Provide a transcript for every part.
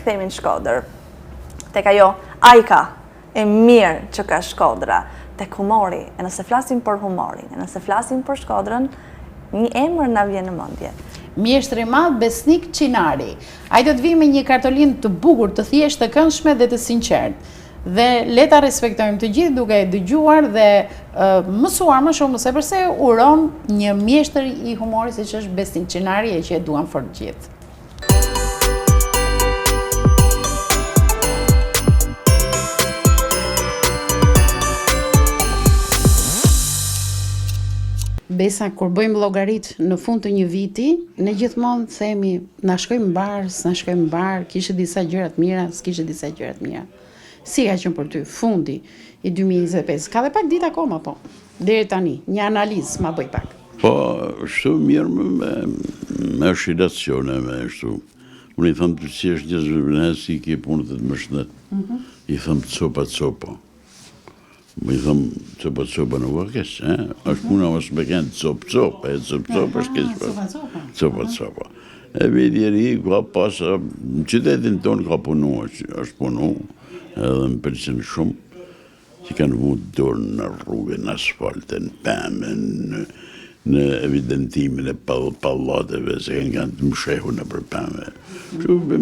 rikthehemi në Shkodër. Tek ajo ajka e mirë që ka Shkodra, tek humori. E nëse flasim për humorin, e nëse flasim për Shkodrën, një emër na vjen në mendje. Mjeshtri i madh Besnik Çinari. Ai do të vijë me një kartolinë të bukur, të thjeshtë, të këndshme dhe të sinqertë. Dhe le ta respektojmë të gjithë duke e dëgjuar dhe mësuar më shumë se përse uron një mjeshtër i humorit siç është Besnik Çinari e që e duam fort gjithë. Besa, kur bëjmë llogarit në fund të një viti, ne gjithmonë themi, na shkojmë mbar, s'na shkojmë mbar, kishte disa gjëra të mira, s'kishte disa gjëra të mira. Si ka qenë për ty fundi i 2025? Ka dhe pak ditë akoma, po. Deri tani, një analizë ma bëj pak. Po, shtu mirë me oscilacione, me shtu. Unë i thëmë të që është një zhvërënë si ki punët e të mështet. I thëmë copa. Më i thëmë copa në vërkes, është puna më s'beken copa, është copa. E vidjeri, ka pasa, në qytetin tonë ka punu, është punu, edhe më përqenë shumë, që kanë vutë dorë në rrugë, në asfaltën, pëmën, në evidentimin e pallateve, se kanë të mshehu në për pëmë.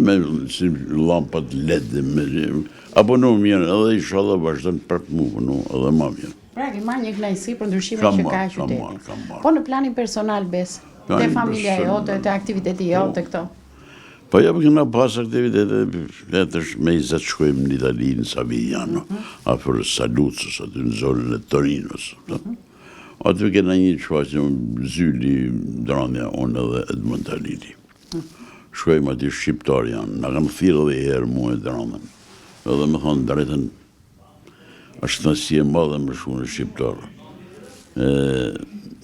Me si lampat LED, apo në mirë, edhe i shala vazhdojnë për të mu, edhe ma mirë. Pra, ki marrë një knajsi për ndryshimin që ka qyteti. Po në planin personal, Bes, të familja jote, të aktiviteti jote, këto? Po ja, për këna pas aktivitete, letësh me 20 shkojmë në Itali, në Savigliano, afer Salucës, aty në zonën e Torinos. Aty kena një qfaqë Zyli, Dranja, unë edhe Edmund Talili. Shkojmë aty shqiptar janë, nga kanë thirë dhe herë mu e Dranën. Edhe me thonë drejten, është nësi e madhe më shku në shqiptarë.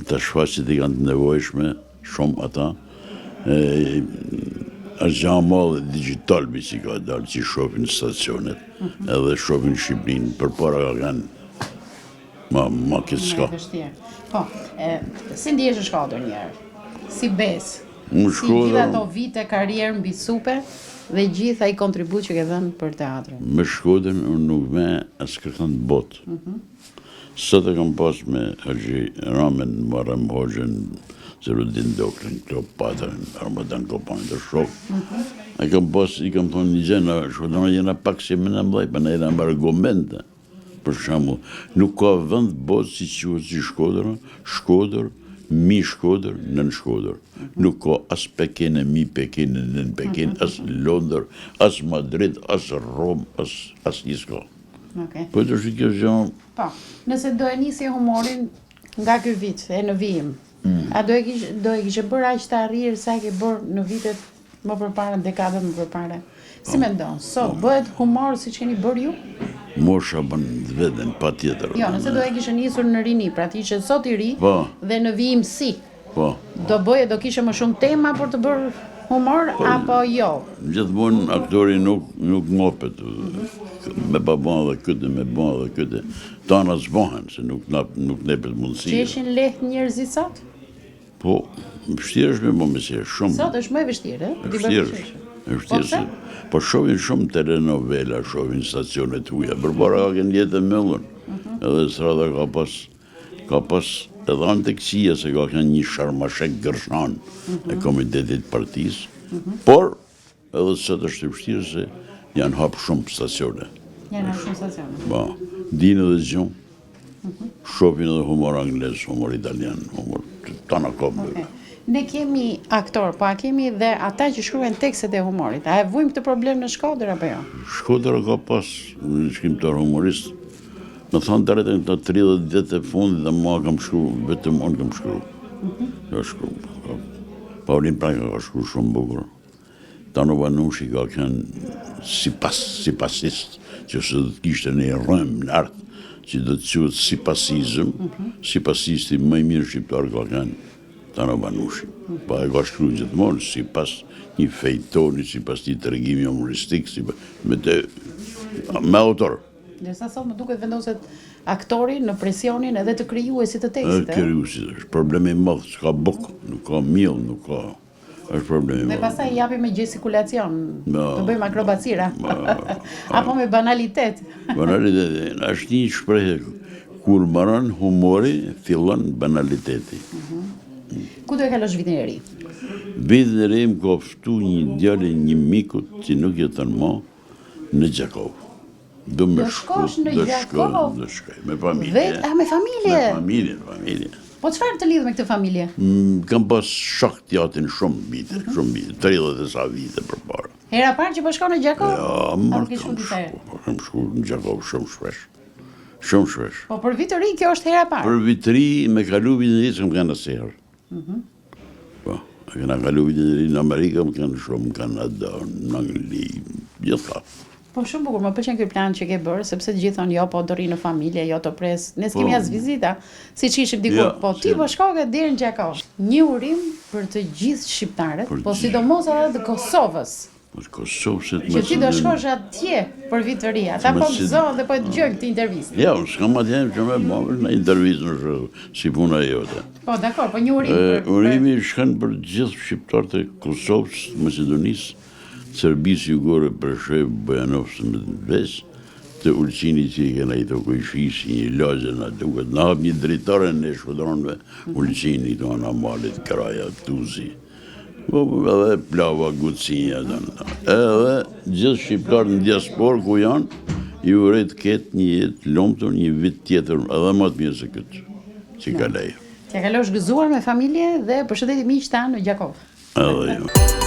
Të shfaqët i kanë të nevojshme, shumë ata, është gjanë madhe digital si ka dalë që shofin stacionet, edhe shofin Shqipërinë, për para ka kanë ma këtë s'ka. Po, si ndihesh në Shkodër njerë? Si Bes? Si gjitha ato vite karierë mbi supe dhe gjitha i kontribut që ke dhenë për teatrën? Me Shkodrën unë nuk me asë kërkan të botë. Sot e kam pas me Haxhi Ramen, Muharrem Hoxhën, Zerudin Doklin, Kleopatrin, Armatan Kopanin të shokë. I kam thonë një gjena, Shkodrën jena pak si me në mdhaj, për në jena më argumente. Për shamu, nuk ka vend botë si quhet si Shkodër, mi Shkodër, nën Shkodër. Nuk ka as Pekin e mi Pekin e nën Pekin, as Londër, as Madrid, as Rom, as një s'ka. Po të është kjo zhjonë... Po, nëse do e nisi humorin nga ky vit, e në vijim, a do e kishe bërë aq të arrirë sa ke bërë në vitet më përpara, dekadët më përpara? Si me ndonë, sot bëhet humor si që keni bërë ju? Mosha bën të veten, pa tjetër. Jo, nëse do e kishe nisur në rini, pra ti që sot i ri, dhe në vijim si, do kishe më shumë tema për të bërë humor, apo jo? Gjithmonë aktori nuk ngopet, me pa bon dhe këtë, me bon dhe këtë, tana s'bohen, se nuk nepet mundësia. Që ishin lehtë njerëzit sot? Po, vështirë është me bo mesje, shumë. Sot është më vështirë, vështirë. Po shohin shumë telenovela, shohin stacionet huja, përbara ka kënë jetë e mëllën. Edhe strada ka pas edhe anë të kësia se ka kënë një sharmashek gërshan e komitetit partisë, por edhe sot është të vështirë se janë hapë shumë stacione. Janë hapë shumë stacione. Ba, dinë edhe zgjumë, shohin edhe humor angles, humor italian, humor të në kopë. Ne kemi aktor, po a kemi dhe ata që shkruajnë tekstet e humorit. A e vujmë këtë problem në Shkodër apo jo? Shkodër ka pas shkrimtar humorist. Më thonë të rretën të 30 vjet e fundit dhe mua kam shkru, vetëm unë kam shkru. Ka shkru. Paulin Pranga ka shkru shumë bukur. Tano Vanushi ka kënë sipasist, që se do të kishte një rëmë në artë, që do të quhet sipasizëm, sipasisti më i mirë shqiptar ka kënë Tano Vanushi. Pa e ka shkru gjithmonë, si pas një fejtoni, si pas një tërgimi humoristik, me autor. Ndërsa sot më duket vendoset aktori në presionin edhe të krijuesit të tekstit. Krijuesit është problemi i madh, s'ka buk, nuk ka miell, nuk ka. është problemi. Dhe pastaj japi me gestikulacion, të bëjmë akrobacira. Apo me banalitet. Banaliteti, është një shprehje, kur mbaron humori, fillon banaliteti. Ku do e kalosh vitin e ri? Vitin e ri më ka ftu një djalë një mikut që nuk jeton më në Gjakov. Do shkosh në Gjakov? Do shkoj, me familje. Me familje? Me familje. Po çfarë të lidh me këtë familje? Kam pas shok t'jatin shumë vite, 30 e sa vite përpara. Hera parë që po shkon në Gjakov? Ja, kam shku në Gjakov shumë shpesh. Shumë shpesh. Po për vit të ri kjo është hera parë? Për vit të ri me kalu vitin e ri s'kam kanë asnjëherë. Po, kena kalu vitin e ri në Amerikë, më kanë shumë, në Kanada, në Angli, gjithka. Po shumë bukur, më pëlqen ky plan që ke bërë, sepse të gjithë thonë jo, po do ri në familje, jo të pres. Ne s'kemi as vizita, siç ishim dikur, po ti po shkoke deri në Gjakov. Një urim për të gjithë shqiptarët, po sidomos ata të Kosovës. Që ti do shkosh atje për vit të ri, ata po gëzohen dhe po e dëgjojnë këtë intervistë. Ja, s'kam atje që me bëmë në intervistë në si puna jote. Po, dakor, po një urim për... Urimi shkën për gjithë shqiptarët e Kosovës, Macedonisë, Serbisë Jugore për shef Bojanovës me të vesë, të Ulqini që i kena i të kojshisi, një lagje në duket, në hap një dritare në shkodronëve, Ulqini, të anë Amalit, Kraja, Tuzi, edhe Plava, Gucinja, edhe gjithë shqiptarë në diasporë ku janë, i uret ketë një jetë lomëtur, një vit tjetër, edhe më të mirë se këtë, që ka lejë. T'ja kalosh gëzuar me familje dhe përshëndetje miq tanë në Gjakov. Edhe jo.